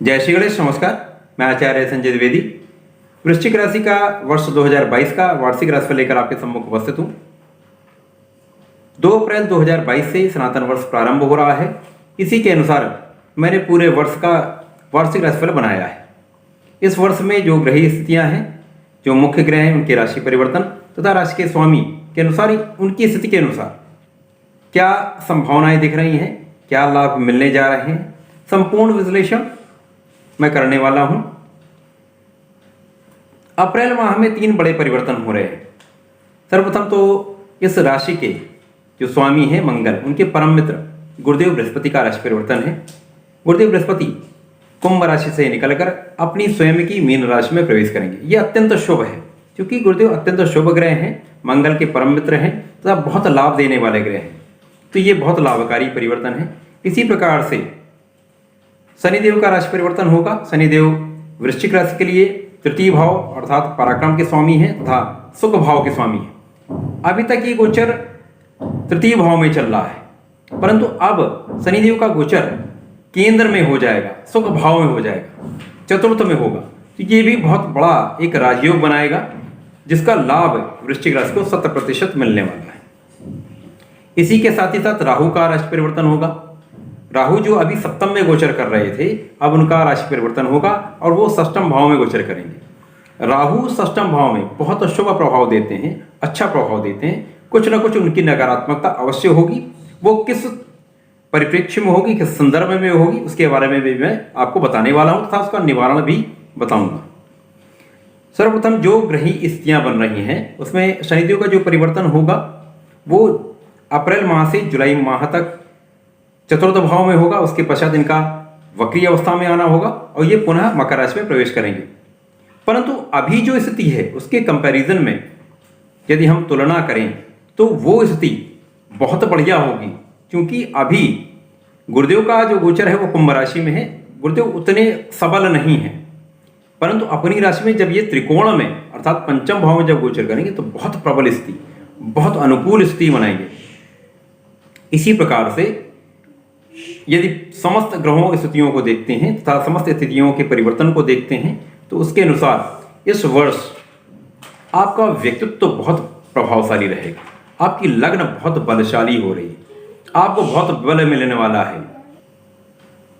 जय श्री गणेश। नमस्कार, मैं आचार्य संजय द्विवेदी वृश्चिक राशि का वर्ष 2022 का वार्षिक राशिफल लेकर आपके सम्मुख उपस्थित हूँ। 2 अप्रैल 2022 से सनातन वर्ष प्रारंभ हो रहा है। इसी के अनुसार मैंने पूरे वर्ष का वार्षिक राशिफल बनाया है। इस वर्ष में जो ग्रही स्थितियाँ हैं, जो मुख्य ग्रह हैं, उनके राशि परिवर्तन तथा राशि के स्वामी के अनुसार ही उनकी स्थिति के अनुसार क्या संभावनाएं दिख रही हैं, क्या लाभ मिलने जा रहे हैं, संपूर्ण विश्लेषण मैं करने वाला हूं। अप्रैल माह में 3 बड़े परिवर्तन हो रहे हैं। सर्वप्रथम तो इस राशि के जो स्वामी हैं मंगल, उनके परम मित्र गुरुदेव बृहस्पति का राशि परिवर्तन है। गुरुदेव बृहस्पति कुंभ राशि से निकलकर अपनी स्वयं की मीन राशि में प्रवेश करेंगे। यह अत्यंत शुभ है, क्योंकि गुरुदेव अत्यंत शुभ ग्रह हैं, मंगल के परम मित्र हैं तथा बहुत लाभ देने वाले ग्रह हैं। तो ये बहुत लाभकारी परिवर्तन है। इसी प्रकार से शनिदेव का राशि परिवर्तन होगा। शनिदेव वृश्चिक राशि के लिए तृतीय भाव अर्थात पराक्रम के स्वामी हैं तथा सुख भाव के स्वामी हैं। अभी तक ये गोचर तृतीय भाव में चल रहा है, परंतु अब शनिदेव का गोचर केंद्र में हो जाएगा, सुख भाव में हो जाएगा, चतुर्थ में होगा। तो ये भी बहुत बड़ा एक राजयोग बनाएगा, जिसका लाभ वृश्चिक राशि को 100% मिलने वाला है। इसी के साथ ही साथ राहु का राशि परिवर्तन होगा। राहु जो अभी सप्तम में गोचर कर रहे थे, अब उनका राशि परिवर्तन होगा और वो षष्ठम भाव में गोचर करेंगे। राहु षष्ठम भाव में बहुत शुभ प्रभाव देते हैं, अच्छा प्रभाव देते हैं। कुछ ना कुछ उनकी नकारात्मकता अवश्य होगी। वो किस परिप्रेक्ष्य में होगी, किस संदर्भ में होगी, उसके बारे में भी मैं आपको बताने वाला हूँ तथा उसका निवारण भी बताऊंगा। सर्वप्रथम जो ग्रही स्थितियां बन रही हैं, उसमें शनिदेव का जो परिवर्तन होगा वो अप्रैल माह से जुलाई माह तक चतुर्थ भाव में होगा। उसके पश्चात इनका वक्री अवस्था में आना होगा और ये पुनः मकर राशि में प्रवेश करेंगे। परंतु अभी जो स्थिति है उसके कंपैरिजन में यदि हम तुलना करें तो वो स्थिति बहुत बढ़िया होगी, क्योंकि अभी गुरुदेव का जो गोचर है वो कुंभ राशि में है। गुरुदेव उतने सबल नहीं है, परंतु अपनी राशि में जब ये त्रिकोण में अर्थात पंचम भाव में जब गोचर करेंगे तो बहुत प्रबल स्थिति, बहुत अनुकूल स्थिति बनाएंगे। इसी प्रकार से यदि समस्त ग्रहों स्थितियों को देखते हैं तथा समस्त स्थितियों के परिवर्तन को देखते हैं तो उसके अनुसार इस वर्ष आपका व्यक्तित्व तो बहुत प्रभावशाली रहेगा। आपकी लग्न बहुत बलशाली हो रही है, आपको बहुत बल मिलने वाला है।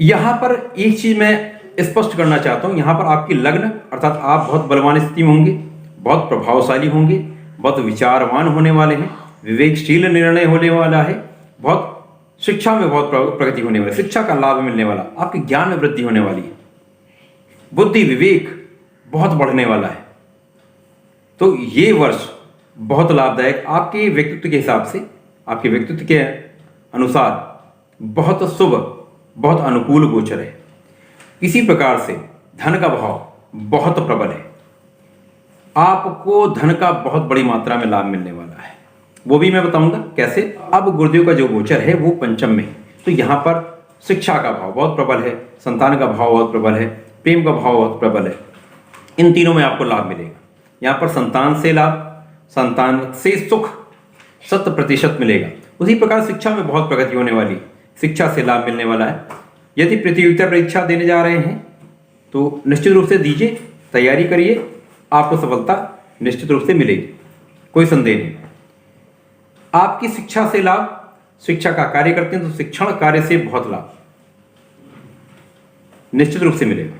यहां पर एक चीज मैं स्पष्ट करना चाहता हूं, यहां पर आपकी लग्न अर्थात आप बहुत बलवान स्थिति में होंगे, बहुत प्रभावशाली होंगे, बहुत विचारवान होने वाले हैं, विवेकशील निर्णय होने वाला है, बहुत शिक्षा में बहुत प्रगति होने वाली, शिक्षा का लाभ मिलने वाला, आपके ज्ञान में वृद्धि होने वाली है, बुद्धि विवेक बहुत बढ़ने वाला है। तो ये वर्ष बहुत लाभदायक आपके व्यक्तित्व के हिसाब से, आपके व्यक्तित्व के अनुसार बहुत शुभ, बहुत अनुकूल गोचर है। इसी प्रकार से धन का भाव बहुत प्रबल है। आपको धन का बहुत बड़ी मात्रा में लाभ मिलने वाला है, वो भी मैं बताऊंगा कैसे। अब गुरुदेव का जो गोचर है वो पंचम में है, तो यहाँ पर शिक्षा का भाव बहुत प्रबल है, संतान का भाव बहुत प्रबल है, प्रेम का भाव बहुत प्रबल है। इन तीनों में आपको लाभ मिलेगा। यहाँ पर संतान से लाभ, संतान से सुख 100% मिलेगा। उसी प्रकार शिक्षा में बहुत प्रगति होने वाली, शिक्षा से लाभ मिलने वाला है। यदि प्रतियोगिता परीक्षा देने जा रहे हैं तो निश्चित रूप से दीजिए, तैयारी करिए, आपको सफलता निश्चित रूप से मिलेगी, कोई संदेह नहीं। आपकी शिक्षा से लाभ, शिक्षा का कार्य करते हैं तो शिक्षण कार्य से बहुत लाभ निश्चित रूप से मिलेगा।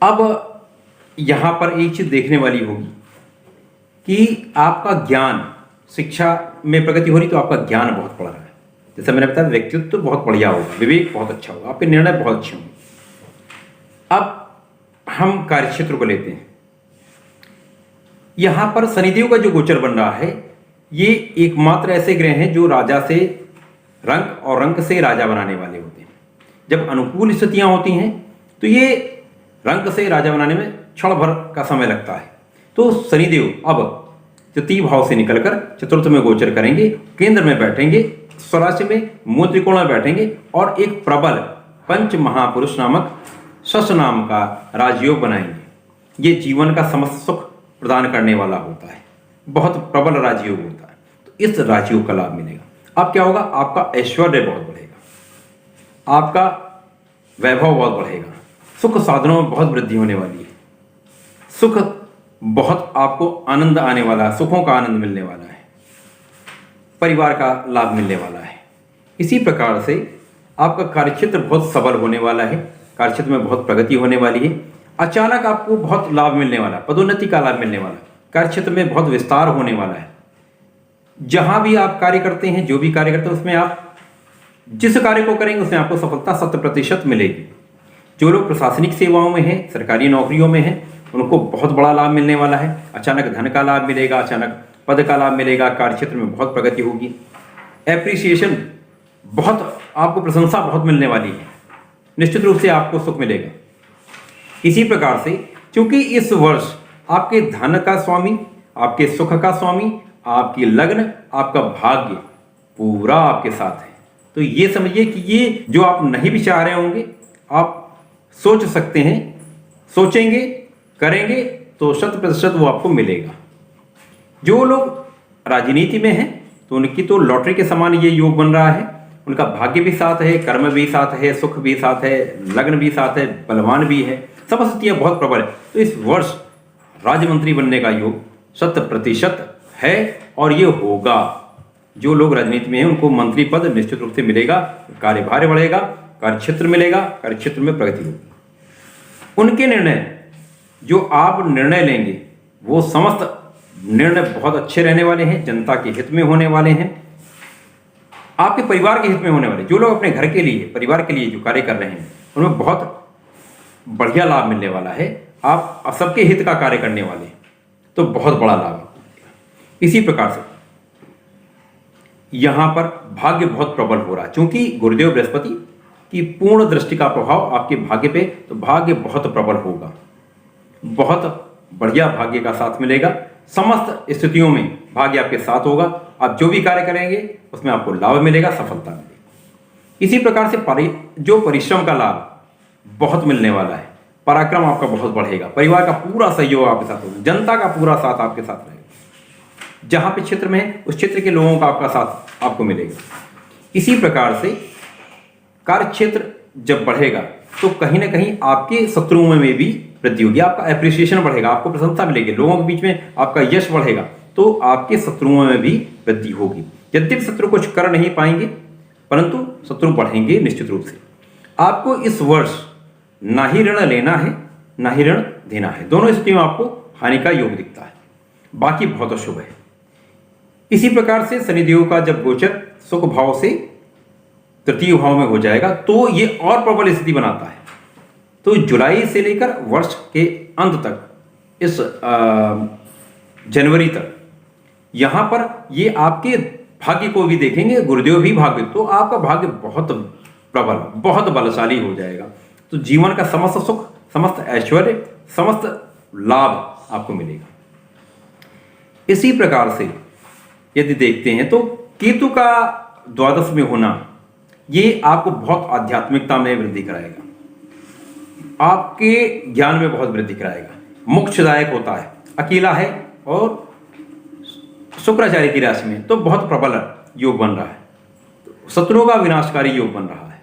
अब यहां पर एक चीज देखने वाली होगी कि आपका ज्ञान, शिक्षा में प्रगति हो रही तो आपका ज्ञान बहुत बढ़ रहा है। जैसे मैंने बताया, व्यक्तित्व बहुत बढ़िया होगा, विवेक बहुत अच्छा होगा, आपके निर्णय बहुत अच्छे होंगे। अब हम कार्यक्षेत्र को लेते हैं। यहां पर शनिदेव का जो गोचर बन रहा है, ये एकमात्र ऐसे ग्रह हैं जो राजा से रंक और रंक से राजा बनाने वाले होते हैं। जब अनुकूल स्थितियां होती हैं तो ये रंक से राजा बनाने में क्षण भर का समय लगता है। तो शनिदेव अब तृतीय भाव से निकलकर चतुर्थ में गोचर करेंगे, केंद्र में बैठेंगे, स्वराशि में मूल त्रिकोण में बैठेंगे और एक प्रबल पंच महापुरुष नामक शश नाम का राजयोग बनाएंगे। ये जीवन का समस्त सुख प्रदान करने वाला होता है, बहुत प्रबल राजयोग होता है। तो इस राजयोग का लाभ मिलेगा। अब क्या होगा, आपका ऐश्वर्य बहुत बढ़ेगा, आपका वैभव बहुत बढ़ेगा, सुख साधनों में बहुत वृद्धि होने वाली है, सुख बहुत आपको आनंद आने वाला है, सुखों का आनंद मिलने वाला है, परिवार का लाभ मिलने वाला है। इसी प्रकार से आपका कार्यक्षेत्र बहुत सबल होने वाला है, कार्यक्षेत्र में बहुत प्रगति होने वाली है, अचानक आपको बहुत लाभ मिलने वाला है, पदोन्नति का लाभ मिलने वाला है, कार्यक्षेत्र में बहुत विस्तार होने वाला है। जहां भी आप कार्य करते हैं, जो भी कार्य करते हैं, उसमें आप जिस कार्य को करेंगे उसमें आपको सफलता 100% मिलेगी। जो लोग प्रशासनिक सेवाओं में हैं, सरकारी नौकरियों में हैं, उनको बहुत बड़ा लाभ मिलने वाला है, अचानक धन का लाभ मिलेगा, अचानक पद का लाभ मिलेगा, कार्यक्षेत्र में बहुत प्रगति होगी, एप्रिसिएशन बहुत, आपको प्रशंसा बहुत मिलने वाली है, निश्चित रूप से आपको सुख मिलेगा। इसी प्रकार से क्योंकि इस वर्ष आपके धन का स्वामी, आपके सुख का स्वामी, आपकी लग्न, आपका भाग्य पूरा आपके साथ है, तो ये समझिए कि ये जो आप नहीं भी चाह रहे होंगे, आप सोच सकते हैं, सोचेंगे, करेंगे तो 100% वो आपको मिलेगा। जो लोग राजनीति में हैं तो उनकी तो लॉटरी के समान ये योग बन रहा है, उनका भाग्य भी साथ है, कर्म भी साथ है, सुख भी साथ है, लग्न भी साथ है, बलवान भी है, सब स्थितियाँ बहुत प्रबल है। तो इस वर्ष राज्य मंत्री बनने का योग 100% है और ये होगा। जो लोग राजनीति में हैं उनको मंत्री पद निश्चित रूप से मिलेगा, कार्यभार बढ़ेगा, कार्यक्षेत्र मिलेगा, कार्यक्षेत्र में प्रगति होगी। उनके निर्णय, जो आप निर्णय लेंगे, वो समस्त निर्णय बहुत अच्छे रहने वाले हैं, जनता के हित में होने वाले हैं, आपके परिवार के हित में होने वाले। जो लोग अपने घर के लिए, परिवार के लिए जो कार्य कर रहे हैं, उनमें बहुत बढ़िया लाभ मिलने वाला है। आप सबके हित का कार्य करने वाले हैं तो बहुत बड़ा लाभ आपको मिलेगा। इसी प्रकार से यहां पर भाग्य बहुत प्रबल हो रहा है, क्योंकि गुरुदेव बृहस्पति की पूर्ण दृष्टि का प्रभाव आपके भाग्य पे, तो भाग्य बहुत प्रबल होगा, बहुत बढ़िया भाग्य का साथ मिलेगा। समस्त स्थितियों में भाग्य आपके साथ होगा। आप जो भी कार्य करेंगे उसमें आपको लाभ मिलेगा, सफलता मिलेगी। इसी प्रकार से जो परिश्रम का लाभ बहुत मिलने वाला है, पराक्रम आपका बहुत बढ़ेगा, परिवार का पूरा सहयोग आपके साथ होगा, जनता का पूरा साथ आपके साथ रहेगा। जहां पे क्षेत्र में है उस क्षेत्र के लोगों का आपका साथ आपको मिलेगा। इसी प्रकार से कार्य क्षेत्र जब बढ़ेगा तो कहीं ना कहीं आपके शत्रुओं में भी वृद्धि होगी, आपका एप्रिसिएशन बढ़ेगा, आपको प्रशंसा मिलेगी, लोगों के बीच में आपका यश बढ़ेगा, तो आपके शत्रुओं में भी वृद्धि होगी। यद्यपि शत्रु कुछ कर नहीं पाएंगे, परंतु शत्रु बढ़ेंगे निश्चित रूप से। आपको इस वर्ष ना ही ऋण लेना है, ना ही ऋण देना है, दोनों स्थितियों में आपको हानि का योग दिखता है, बाकी बहुत अशुभ है। इसी प्रकार से शनिदेव का जब गोचर सुख भाव से तृतीय भाव में हो जाएगा तो ये और प्रबल स्थिति बनाता है। तो जुलाई से लेकर वर्ष के अंत तक, इस जनवरी तक, यहां पर ये आपके भाग्य को भी देखेंगे, गुरुदेव भी भाग्य, तो आपका भाग्य बहुत प्रबल, बहुत बलशाली हो जाएगा। तो जीवन का समस्त सुख, समस्त ऐश्वर्य, समस्त लाभ आपको मिलेगा। इसी प्रकार से यदि देखते हैं तो केतु का द्वादश में होना ये आपको बहुत आध्यात्मिकता में वृद्धि कराएगा, आपके ज्ञान में बहुत वृद्धि कराएगा, मोक्षदायक होता है, अकेला है और शुक्राचार्य की राशि में, तो बहुत प्रबल योग बन रहा है, शत्रुओं का विनाशकारी योग बन रहा है।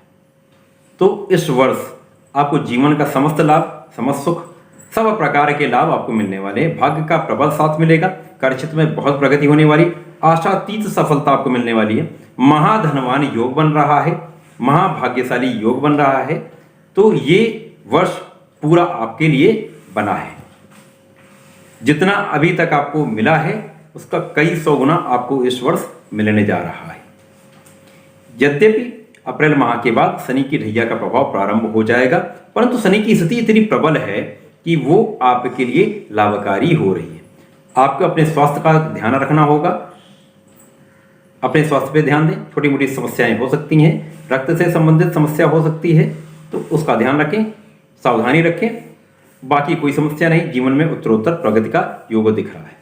तो इस वर्ष आपको जीवन का समस्त लाभ, समस्त सुख, सब प्रकार के लाभ आपको मिलने वाले हैं। भाग्य का प्रबल साथ मिलेगा, कार्यक्षेत्र में बहुत प्रगति होने वाली, आशातीत सफलता आपको मिलने वाली है, महाधनवान योग बन रहा है, महाभाग्यशाली योग बन रहा है। तो ये वर्ष पूरा आपके लिए बना है। जितना अभी तक आपको मिला है उसका कई सौ गुना आपको इस वर्ष मिलने जा रहा है। यद्यपि अप्रैल माह के बाद शनि की ढैया का प्रभाव प्रारंभ हो जाएगा, परंतु शनि की स्थिति इतनी प्रबल है कि वो आपके लिए लाभकारी हो रही है। आपको अपने स्वास्थ्य का ध्यान रखना होगा, अपने स्वास्थ्य पे ध्यान दें। छोटी मोटी समस्याएं हो सकती हैं, रक्त से संबंधित समस्या हो सकती है, तो उसका ध्यान रखें, सावधानी रखें। बाकी कोई समस्या नहीं, जीवन में उत्तरोत्तर प्रगति का योग दिख रहा है।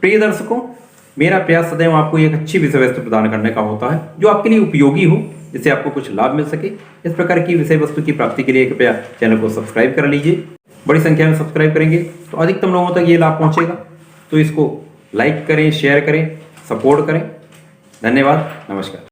प्रिय दर्शकों, मेरा प्रयास सदैव आपको एक अच्छी विषय वस्तु प्रदान करने का होता है जो आपके लिए उपयोगी हो, जिससे आपको कुछ लाभ मिल सके। इस प्रकार की विषय वस्तु की प्राप्ति के लिए कृपया चैनल को सब्सक्राइब कर लीजिए। बड़ी संख्या में सब्सक्राइब करेंगे तो अधिकतम लोगों तक ये लाभ पहुंचेगा। तो इसको लाइक करें, शेयर करें, सपोर्ट करें। धन्यवाद, नमस्कार।